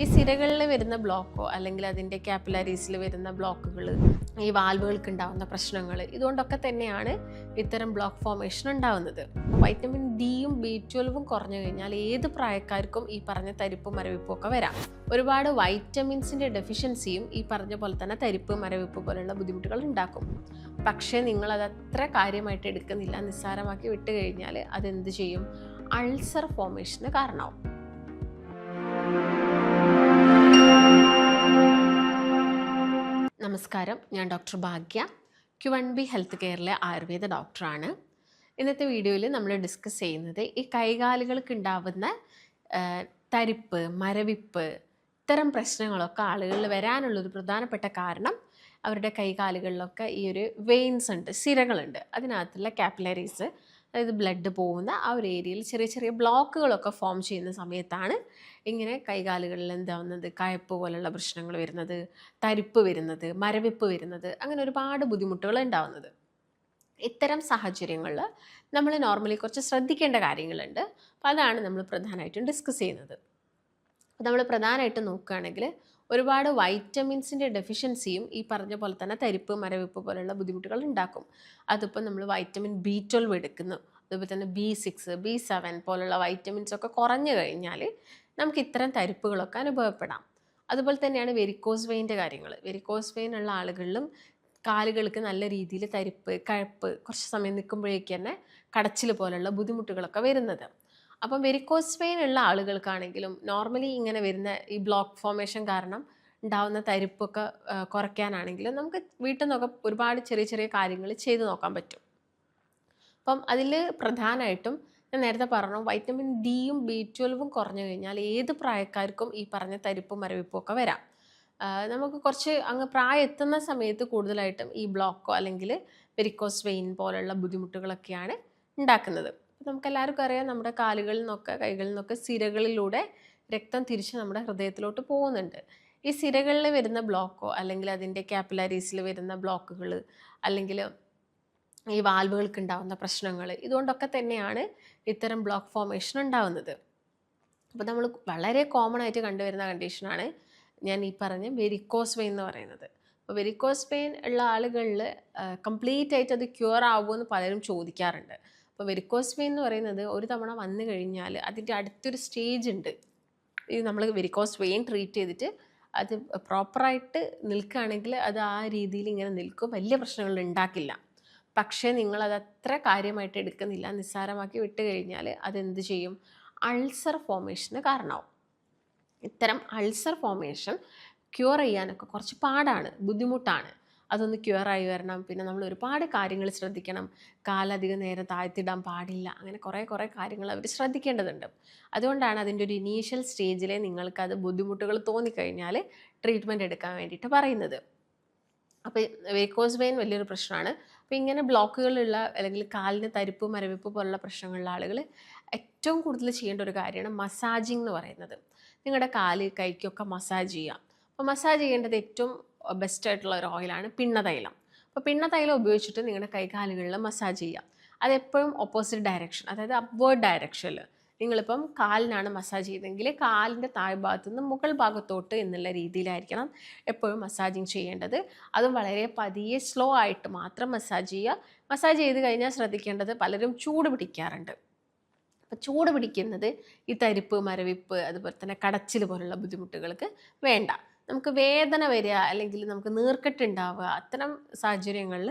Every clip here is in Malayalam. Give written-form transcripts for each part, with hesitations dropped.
ഈ സിരകളിൽ വരുന്ന ബ്ലോക്കോ അല്ലെങ്കിൽ അതിൻ്റെ കാപ്പിലറീസിൽ വരുന്ന ബ്ലോക്കുകൾ, ഈ വാൽവുകൾക്ക് ഉണ്ടാകുന്ന പ്രശ്നങ്ങൾ, ഇതുകൊണ്ടൊക്കെ തന്നെയാണ് ഇത്തരം ബ്ലോക്ക് ഫോർമേഷൻ ഉണ്ടാകുന്നത്. വൈറ്റമിൻ ഡിയും B12 കുറഞ്ഞു കഴിഞ്ഞാൽ ഏത് പ്രായക്കാർക്കും ഈ പറഞ്ഞ തരിപ്പും മരവിപ്പും ഒക്കെ വരാം. ഒരുപാട് വൈറ്റമിൻസിൻ്റെ ഡെഫിഷ്യൻസിയും ഈ പറഞ്ഞ പോലെ തന്നെ തരിപ്പ് മരവിപ്പ് പോലുള്ള ബുദ്ധിമുട്ടുകൾ ഉണ്ടാക്കും. പക്ഷേ നിങ്ങളത് അത്ര കാര്യമായിട്ട് എടുക്കുന്നില്ല, നിസ്സാരമാക്കി വിട്ട് കഴിഞ്ഞാൽ അതെന്ത് ചെയ്യും? അൾസർ ഫോർമേഷന് കാരണമാവും. നമസ്കാരം, ഞാൻ ഡോക്ടർ ഭാഗ്യ, Q1B ഹെൽത്ത് കെയറിലെ ആയുർവേദ ഡോക്ടറാണ്. ഇന്നത്തെ വീഡിയോയിൽ നമ്മൾ ഡിസ്കസ് ചെയ്യുന്നത് ഈ കൈകാലുകൾക്ക് ഉണ്ടാവുന്ന തരിപ്പ്, മരവിപ്പ്, ഇത്തരം പ്രശ്നങ്ങളൊക്കെ ആളുകളിൽ വരാനുള്ളൊരു പ്രധാനപ്പെട്ട കാരണം അവരുടെ കൈകാലുകളിലൊക്കെ ഈ ഒരു വെയിൻസ് ഉണ്ട്, സിരകളുണ്ട്. അതിനകത്തുള്ള കാപ്പിലറീസ്, അതായത് ബ്ലഡ് പോകുന്ന ആ ഒരു ഏരിയയിൽ ചെറിയ ചെറിയ ബ്ലോക്കുകളൊക്കെ ഫോം ചെയ്യുന്ന സമയത്താണ് ഇങ്ങനെ കൈകാലുകളിൽ എന്താവുന്നത്, കയപ്പ് പോലുള്ള പ്രശ്നങ്ങൾ വരുന്നത്, തരിപ്പ് വരുന്നത്, മരവിപ്പ് വരുന്നത്, അങ്ങനെ ഒരുപാട് ബുദ്ധിമുട്ടുകൾ ഉണ്ടാവുന്നത്. ഇത്തരം സാഹചര്യങ്ങളിൽ നമ്മൾ നോർമലി കുറച്ച് ശ്രദ്ധിക്കേണ്ട കാര്യങ്ങളുണ്ട്. അപ്പോൾ അതാണ് നമ്മൾ പ്രധാനമായിട്ടും ഡിസ്കസ് ചെയ്യുന്നത്. നമ്മൾ പ്രധാനമായിട്ടും നോക്കുകയാണെങ്കിൽ ഒരുപാട് വൈറ്റമിൻസിൻ്റെ ഡെഫിഷ്യൻസിയും ഈ പറഞ്ഞ പോലെ തന്നെ തരിപ്പ് മരവിപ്പ് പോലുള്ള ബുദ്ധിമുട്ടുകൾ ഉണ്ടാക്കും. അതിപ്പോൾ നമ്മൾ വൈറ്റമിൻ B12 എടുക്കുന്നു, അതുപോലെ തന്നെ B6, B7 പോലുള്ള വൈറ്റമിൻസ് ഒക്കെ കുറഞ്ഞു കഴിഞ്ഞാൽ നമുക്ക് ഇത്തരം തരിപ്പുകളൊക്കെ അനുഭവപ്പെടാം. അതുപോലെ തന്നെയാണ് വെരിക്കോസ് വെയിൻ്റെ കാര്യങ്ങൾ. വെരിക്കോസ് വെയിൻ ഉള്ള ആളുകളിലും കാലുകൾക്ക് നല്ല രീതിയിൽ തരിപ്പ്, കഴപ്പ്, കുറച്ച് സമയം നിൽക്കുമ്പോഴേക്ക് തന്നെ കടച്ചിൽ പോലുള്ള ബുദ്ധിമുട്ടുകളൊക്കെ വരുന്നത്. അപ്പം വെരിക്കോസ് വെയിൻ ഉള്ള ആളുകൾക്കാണെങ്കിലും നോർമലി ഇങ്ങനെ വരുന്ന ഈ ബ്ലോക്ക് ഫോർമേഷൻ കാരണം ഉണ്ടാവുന്ന തരിപ്പൊക്കെ കുറയ്ക്കാനാണെങ്കിലും നമുക്ക് വീട്ടിൽ നിന്നൊക്കെ ഒരുപാട് ചെറിയ ചെറിയ കാര്യങ്ങൾ ചെയ്ത് നോക്കാൻ പറ്റും. അപ്പം അതിൽ പ്രധാനമായിട്ടും ഞാൻ നേരത്തെ പറഞ്ഞു, വൈറ്റമിൻ ഡിയും B12 കുറഞ്ഞു കഴിഞ്ഞാൽ ഏത് പ്രായക്കാർക്കും ഈ പറഞ്ഞ തരിപ്പും മരവിപ്പും ഒക്കെ വരാം. നമുക്ക് കുറച്ച് അങ്ങ് പ്രായം എത്തുന്ന സമയത്ത് കൂടുതലായിട്ടും ഈ ബ്ലോക്കോ അല്ലെങ്കിൽ വെരിക്കോസ് വെയിൻ പോലുള്ള ബുദ്ധിമുട്ടുകളൊക്കെയാണ് ഉണ്ടാക്കുന്നത്. നമുക്കെല്ലാവർക്കും അറിയാം, നമ്മുടെ കാലുകളിൽ നിന്നൊക്കെ കൈകളിൽ നിന്നൊക്കെ സിരകളിലൂടെ രക്തം തിരിച്ച് നമ്മുടെ ഹൃദയത്തിലോട്ട് പോകുന്നുണ്ട്. ഈ സിരകളിൽ വരുന്ന ബ്ലോക്കോ അല്ലെങ്കിൽ അതിൻ്റെ കാപ്പിലറീസിൽ വരുന്ന ബ്ലോക്കുകൾ അല്ലെങ്കിൽ ഈ വാൽവുകൾക്ക് ഉണ്ടാകുന്ന പ്രശ്നങ്ങൾ, ഇതുകൊണ്ടൊക്കെ തന്നെയാണ് ഇത്തരം ബ്ലോക്ക് ഫോർമേഷൻ ഉണ്ടാകുന്നത്. അപ്പോൾ നമ്മൾ വളരെ കോമൺ ആയിട്ട് കണ്ടുവരുന്ന കണ്ടീഷനാണ് ഞാൻ ഈ പറഞ്ഞ വെരിക്കോസ് വെയിൻ എന്ന് പറയുന്നത്. അപ്പോൾ വെരിക്കോസ് വെയിൻ ഉള്ള ആളുകളിൽ കംപ്ലീറ്റ് ആയിട്ട് അത് ക്യൂർ ആവുമെന്ന് പലരും ചോദിക്കാറുണ്ട്. അപ്പോൾ വെരിക്കോസ് വെയിൻ എന്ന് പറയുന്നത് ഒരു തവണ വന്നു കഴിഞ്ഞാൽ അതിൻ്റെ അടുത്തൊരു സ്റ്റേജ് ഉണ്ട്. ഈ നമ്മൾ വെരിക്കോസ് വെയിൻ ട്രീറ്റ് ചെയ്തിട്ട് അത് പ്രോപ്പറായിട്ട് നിൽക്കുകയാണെങ്കിൽ അത് ആ രീതിയിൽ ഇങ്ങനെ നിൽക്കും, വലിയ പ്രശ്നങ്ങൾ ഉണ്ടാക്കില്ല. പക്ഷേ നിങ്ങളത് അത്ര കാര്യമായിട്ട് എടുക്കുന്നില്ല, നിസ്സാരമാക്കി വിട്ട് കഴിഞ്ഞാൽ അതെന്ത് ചെയ്യും? അൾസർ ഫോർമേഷന് കാരണമാവും. ഇത്തരം അൾസർ ഫോർമേഷൻ ക്യൂർ ചെയ്യാനൊക്കെ കുറച്ച് പാടാണ്, ബുദ്ധിമുട്ടാണ്. അതൊന്ന് ക്യൂറായി വരണം. പിന്നെ നമ്മൾ ഒരുപാട് കാര്യങ്ങൾ ശ്രദ്ധിക്കണം. കാലധികം നേരം താഴ്ത്തിടാൻ പാടില്ല, അങ്ങനെ കുറേ കാര്യങ്ങൾ അവർ ശ്രദ്ധിക്കേണ്ടതുണ്ട്. അതുകൊണ്ടാണ് അതിൻ്റെ ഒരു ഇനീഷ്യൽ സ്റ്റേജിലെ നിങ്ങൾക്കത് ബുദ്ധിമുട്ടുകൾ തോന്നിക്കഴിഞ്ഞാൽ ട്രീറ്റ്മെൻറ്റ് എടുക്കാൻ വേണ്ടിയിട്ട് പറയുന്നത്. അപ്പോൾ വെരിക്കോസ് വെയിൻ വലിയൊരു പ്രശ്നമാണ്. അപ്പോൾ ഇങ്ങനെ ബ്ലോക്കുകളുള്ള അല്ലെങ്കിൽ കാലിന് തരിപ്പ് മരവിപ്പ് പോലുള്ള പ്രശ്നങ്ങളുള്ള ആളുകൾ ഏറ്റവും കൂടുതൽ ചെയ്യേണ്ട ഒരു കാര്യമാണ് മസാജിങ് എന്ന് പറയുന്നത്. നിങ്ങളുടെ കാല് കൈക്കൊക്കെ മസാജ് ചെയ്യുക. അപ്പോൾ മസാജ് ചെയ്യേണ്ടത് ഏറ്റവും ബെസ്റ്റായിട്ടുള്ള ഒരു ഓയിലാണ് പിണ്ണതൈലം. അപ്പോൾ പിണ്ണതൈലം ഉപയോഗിച്ചിട്ട് നിങ്ങളുടെ കൈകാലുകളിൽ മസാജ് ചെയ്യുക. അതെപ്പോഴും ഓപ്പോസിറ്റ് ഡയറക്ഷൻ, അതായത് അപ്വേർഡ് ഡയറക്ഷനിൽ. നിങ്ങളിപ്പം കാലിനാണ് മസാജ് ചെയ്തെങ്കിൽ കാലിൻ്റെ താഴ്ഭാഗത്തു നിന്ന് മുകൾ ഭാഗത്തോട്ട് എന്നുള്ള രീതിയിലായിരിക്കണം എപ്പോഴും മസാജിങ് ചെയ്യേണ്ടത്. അതും വളരെ പതിയെ സ്ലോ ആയിട്ട് മാത്രം മസാജ് ചെയ്യുക. മസാജ് ചെയ്ത് കഴിഞ്ഞാൽ ശ്രദ്ധിക്കേണ്ടത്, പലരും ചൂട് പിടിക്കാറുണ്ട്. അപ്പോൾ ചൂട് പിടിക്കുന്നത് ഈ തരിപ്പ് മരവിപ്പ് അതുപോലെ തന്നെ കടച്ചിൽ പോലുള്ള ബുദ്ധിമുട്ടുകൾക്ക് വേണ്ട. നമുക്ക് വേദന വരിക അല്ലെങ്കിൽ നമുക്ക് നീർക്കെട്ടുണ്ടാവുക, അത്തരം സാഹചര്യങ്ങളിൽ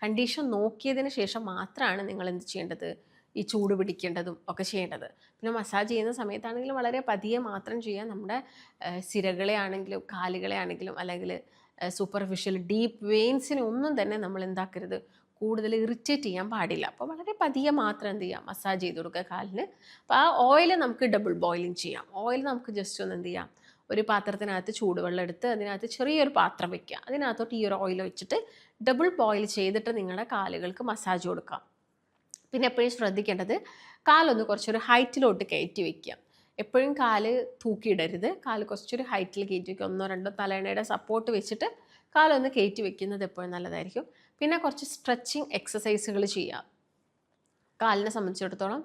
കണ്ടീഷൻ നോക്കിയതിന് ശേഷം മാത്രമാണ് നിങ്ങൾ എന്ത് ചെയ്യേണ്ടത്? ഈ ചൂട് പിടിക്കേണ്ടതും ഒക്കെ ചെയ്യേണ്ടത്. പിന്നെ മസാജ് ചെയ്യുന്ന സമയത്താണെങ്കിലും വളരെ പതിയെ മാത്രം ചെയ്യാൻ. നമ്മുടെ സിരകളെ ആണെങ്കിലും കാലുകളെ ആണെങ്കിലും അല്ലെങ്കിൽ സൂപ്പർഫിഷ്യൽ ഡീപ്പ് വെയിൻസിനെ ഒന്നും തന്നെ നമ്മൾ എന്താക്കരുത്, കൂടുതൽ ഇറിറ്റേറ്റ് ചെയ്യാൻ പാടില്ല. അപ്പോൾ വളരെ പതിയെ മാത്രം എന്ത് ചെയ്യാം, മസാജ് ചെയ്ത് കൊടുക്കുക കാലിന്. അപ്പോൾ ആ ഓയിൽ നമുക്ക് ഡബിൾ ബോയിലിംഗ് ചെയ്യാം. ഓയിൽ നമുക്ക് ജസ്റ്റ് ഒന്ന് എന്ത് ചെയ്യാം, ഒരു പാത്രത്തിനകത്ത് ചൂടുവെള്ളം എടുത്ത് അതിനകത്ത് ചെറിയൊരു പാത്രം വയ്ക്കുക. അതിനകത്തോട്ട് ഈ ഒരു ഓയിൽ വെച്ചിട്ട് ഡബിൾ ബോയിൽ ചെയ്തിട്ട് നിങ്ങളുടെ കാലുകൾക്ക് മസാജ് കൊടുക്കാം. പിന്നെ എപ്പോഴും ശ്രദ്ധിക്കേണ്ടത്, കാലൊന്ന് കുറച്ചൊരു ഹൈറ്റിലോട്ട് കയറ്റി വയ്ക്കുക. എപ്പോഴും കാല് തൂക്കിയിടരുത്. കാല് കുറച്ചൊരു ഹൈറ്റിൽ കയറ്റി വയ്ക്കുക. 1-2 തലയണയുടെ സപ്പോർട്ട് വെച്ചിട്ട് കാലൊന്ന് കയറ്റി വയ്ക്കുന്നത് എപ്പോഴും നല്ലതായിരിക്കും. പിന്നെ കുറച്ച് സ്ട്രെച്ചിങ് എക്സസൈസുകൾ ചെയ്യുക. കാലിനെ സംബന്ധിച്ചിടത്തോളം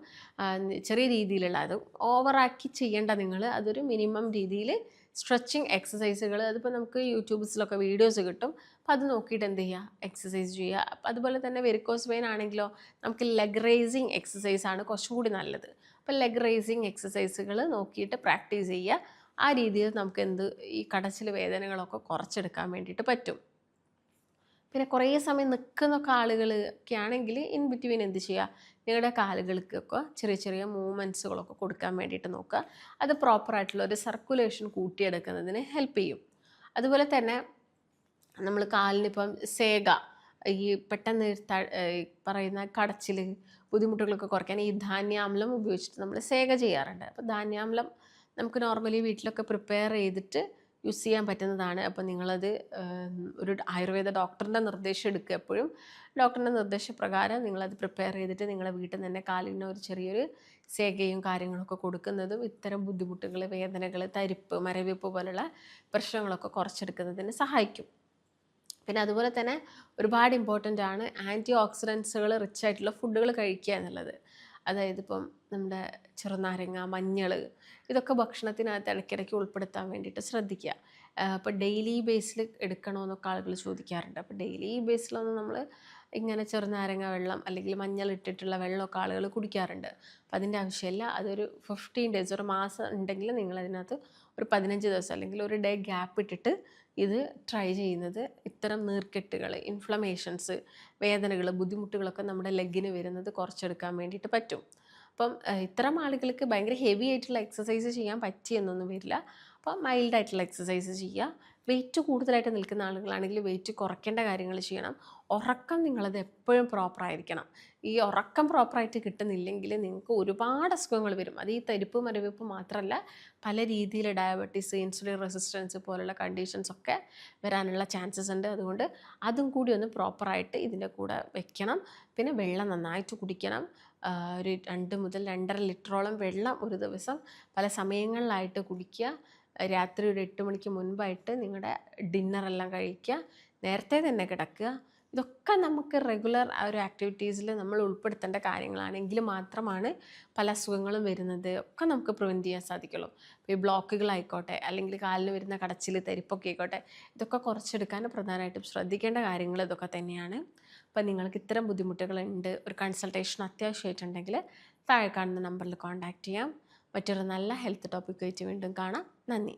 ചെറിയ രീതിയിലുള്ള, അത് ഓവറാക്കി ചെയ്യേണ്ട, നിങ്ങൾ അതൊരു മിനിമം രീതിയിൽ സ്ട്രെച്ചിങ് എക്സസൈസുകൾ അതിപ്പോൾ നമുക്ക് യൂട്യൂബ്സിലൊക്കെ വീഡിയോസ് കിട്ടും. അപ്പോൾ അത് നോക്കിയിട്ട് എന്ത് ചെയ്യുക, എക്സസൈസ് ചെയ്യുക. അതുപോലെ തന്നെ വെരിക്കോസ് വെയിൻ ആണെങ്കിലോ നമുക്ക് ലെഗ് റേസിങ് എക്സസൈസ് ആണ് കുറച്ചും കൂടി നല്ലത്. അപ്പോൾ ലെഗ് റേസിങ് എക്സസൈസുകൾ നോക്കിയിട്ട് പ്രാക്ടീസ് ചെയ്യുക. ആ രീതിയിൽ നമുക്ക് ഈ കടച്ചിൽ വേദനകളൊക്കെ കുറച്ചെടുക്കാൻ വേണ്ടിയിട്ട് പറ്റും. പിന്നെ കുറേ സമയം നിൽക്കുന്നൊക്കെ ആളുകളൊക്കെ ആണെങ്കിൽ ഇൻ ബിറ്റ്വീൻ എന്ത് ചെയ്യുക, നിങ്ങളുടെ കാലുകൾക്കൊക്കെ ചെറിയ ചെറിയ മൂവ്മെൻറ്റ്സുകളൊക്കെ കൊടുക്കാൻ വേണ്ടിയിട്ട് നോക്കുക. അത് പ്രോപ്പറായിട്ടുള്ള ഒരു സർക്കുലേഷൻ കൂട്ടിയെടുക്കുന്നതിന് ഹെൽപ്പ് ചെയ്യും. അതുപോലെ തന്നെ നമ്മൾ കാലിനിപ്പം ഈ പെട്ടെന്ന് പറയുന്ന കടച്ചിൽ ബുദ്ധിമുട്ടുകളൊക്കെ കുറയ്ക്കാൻ ഈ ധാന്യാമ്ലം ഉപയോഗിച്ചിട്ട് നമ്മൾ സേക ചെയ്യാറുണ്ട്. അപ്പോൾ ധാന്യാമ്ലം നമുക്ക് നോർമലി വീട്ടിലൊക്കെ പ്രിപ്പയർ ചെയ്തിട്ട് യൂസ് ചെയ്യാൻ പറ്റുന്നതാണ്. അപ്പോൾ നിങ്ങളത് ഒരു ആയുർവേദ ഡോക്ടറിൻ്റെ നിർദ്ദേശം എടുക്കുക. എപ്പോഴും ഡോക്ടറിൻ്റെ നിർദ്ദേശപ്രകാരം നിങ്ങളത് പ്രിപ്പയർ ചെയ്തിട്ട് നിങ്ങളെ വീട്ടിൽ നിന്ന് തന്നെ കാലിന് ഒരു ചെറിയൊരു സേകയും കാര്യങ്ങളൊക്കെ കൊടുക്കുന്നതും ഇത്തരം ബുദ്ധിമുട്ടുകൾ, വേദനകൾ, തരിപ്പ്, മരവിപ്പ് പോലുള്ള പ്രശ്നങ്ങളൊക്കെ കുറച്ചെടുക്കുന്നതിന് സഹായിക്കും. പിന്നെ അതുപോലെ തന്നെ ഒരുപാട് ഇമ്പോർട്ടൻ്റ് ആണ് ആൻറ്റി ഓക്സിഡൻസുകൾ റിച്ച് ആയിട്ടുള്ള ഫുഡുകൾ കഴിക്കുക എന്നുള്ളത്. അതായത് ഇപ്പം നമ്മുടെ ചെറുനാരങ്ങ, മഞ്ഞൾ, ഇതൊക്കെ ഭക്ഷണത്തിനകത്ത് ഇടയ്ക്കിടയ്ക്ക് ഉൾപ്പെടുത്താൻ വേണ്ടിയിട്ട് ശ്രദ്ധിക്കുക. അപ്പോൾ ഡെയിലി ബേസിൽ എടുക്കണമെന്നൊക്കെ ആളുകൾ ചോദിക്കാറുണ്ട്. അപ്പോൾ ഡെയിലി ബേസിലൊന്നും നമ്മൾ ഇങ്ങനെ ചെറുനാരങ്ങ വെള്ളം അല്ലെങ്കിൽ മഞ്ഞൾ ഇട്ടിട്ടുള്ള വെള്ളമൊക്കെ ആളുകൾ കുടിക്കാറുണ്ട്. അപ്പോൾ അതിൻ്റെ ആവശ്യമില്ല. അതൊരു 15 ഡേയ്സ്, ഒരു മാസം ഉണ്ടെങ്കിൽ നിങ്ങളതിനകത്ത് ഒരു 15 ദിവസം അല്ലെങ്കിൽ ഒരു ഡേ ഗ്യാപ്പ് ഇട്ടിട്ട് ഇത് ട്രൈ ചെയ്യുന്നത് ഇത്തരം നീർക്കെട്ടുകൾ, ഇൻഫ്ലമേഷൻസ്, വേദനകൾ, ബുദ്ധിമുട്ടുകളൊക്കെ നമ്മുടെ ലെഗിന് വരുന്നത് കുറച്ചെടുക്കാൻ വേണ്ടിയിട്ട് പറ്റും. അപ്പം ഇത്തരം ആളുകൾക്ക് ഭയങ്കര ഹെവി ആയിട്ടുള്ള എക്സസൈസ് ചെയ്യാൻ പറ്റിയെന്നൊന്നും വരില്ല. അപ്പം മൈൽഡായിട്ടുള്ള എക്സസൈസ് ചെയ്യുക. വെയിറ്റ് കൂടുതലായിട്ട് നിൽക്കുന്ന ആളുകളാണെങ്കിൽ വെയിറ്റ് കുറയ്ക്കേണ്ട കാര്യങ്ങൾ ചെയ്യണം. ഉറക്കം നിങ്ങളത് എപ്പോഴും പ്രോപ്പറായിരിക്കണം. ഈ ഉറക്കം പ്രോപ്പറായിട്ട് കിട്ടുന്നില്ലെങ്കിൽ നിങ്ങൾക്ക് ഒരുപാട് അസുഖങ്ങൾ വരും. അത് ഈ തരിപ്പ്, മരവിപ്പ് മാത്രമല്ല, പല രീതിയിൽ ഡയബറ്റീസ്, ഇൻസുലിൻ റെസിസ്റ്റൻസ് പോലുള്ള കണ്ടീഷൻസ് ഒക്കെ വരാനുള്ള ചാൻസസ് ഉണ്ട്. അതുകൊണ്ട് അതും കൂടി ഒന്ന് പ്രോപ്പറായിട്ട് ഇതിൻ്റെ കൂടെ വെക്കണം. പിന്നെ വെള്ളം നന്നായിട്ട് കുടിക്കണം. ഒരു 2 മുതൽ 2.5 ലിറ്ററോളം വെള്ളം ഒരു ദിവസം പല സമയങ്ങളിലായിട്ട് കുടിക്കുക. രാത്രി ഒരു 8 മണിക്ക് മുൻപായിട്ട് നിങ്ങളുടെ ഡിന്നറെല്ലാം കഴിക്കുക. നേരത്തെ തന്നെ കിടക്കുക. ഇതൊക്കെ നമുക്ക് റെഗുലർ ആ ഒരു ആക്ടിവിറ്റീസിൽ നമ്മൾ ഉൾപ്പെടുത്തേണ്ട കാര്യങ്ങളാണെങ്കിൽ മാത്രമാണ് പല അസുഖങ്ങളും വരുന്നത് ഒക്കെ നമുക്ക് പ്രിവെൻറ്റ് ചെയ്യാൻ സാധിക്കുള്ളൂ. ഇപ്പോൾ ഈ ബ്ലോക്കുകളായിക്കോട്ടെ, അല്ലെങ്കിൽ കാലിന് വരുന്ന കടച്ചിൽ, തരിപ്പൊക്കെ ആയിക്കോട്ടെ, ഇതൊക്കെ കുറച്ചെടുക്കാൻ പ്രധാനമായിട്ടും ശ്രദ്ധിക്കേണ്ട കാര്യങ്ങൾ ഇതൊക്കെ തന്നെയാണ്. അപ്പോൾ നിങ്ങൾക്ക് ഇത്തരം ബുദ്ധിമുട്ടുകളുണ്ട്, ഒരു കൺസൾട്ടേഷൻ അത്യാവശ്യമായിട്ടുണ്ടെങ്കിൽ താഴെ കാണുന്ന നമ്പറിൽ കോൺടാക്റ്റ് ചെയ്യാം. മറ്റൊരു നല്ല ഹെൽത്ത് ടോപ്പിക്കായിട്ട് വീണ്ടും കാണാം. നന്ദി.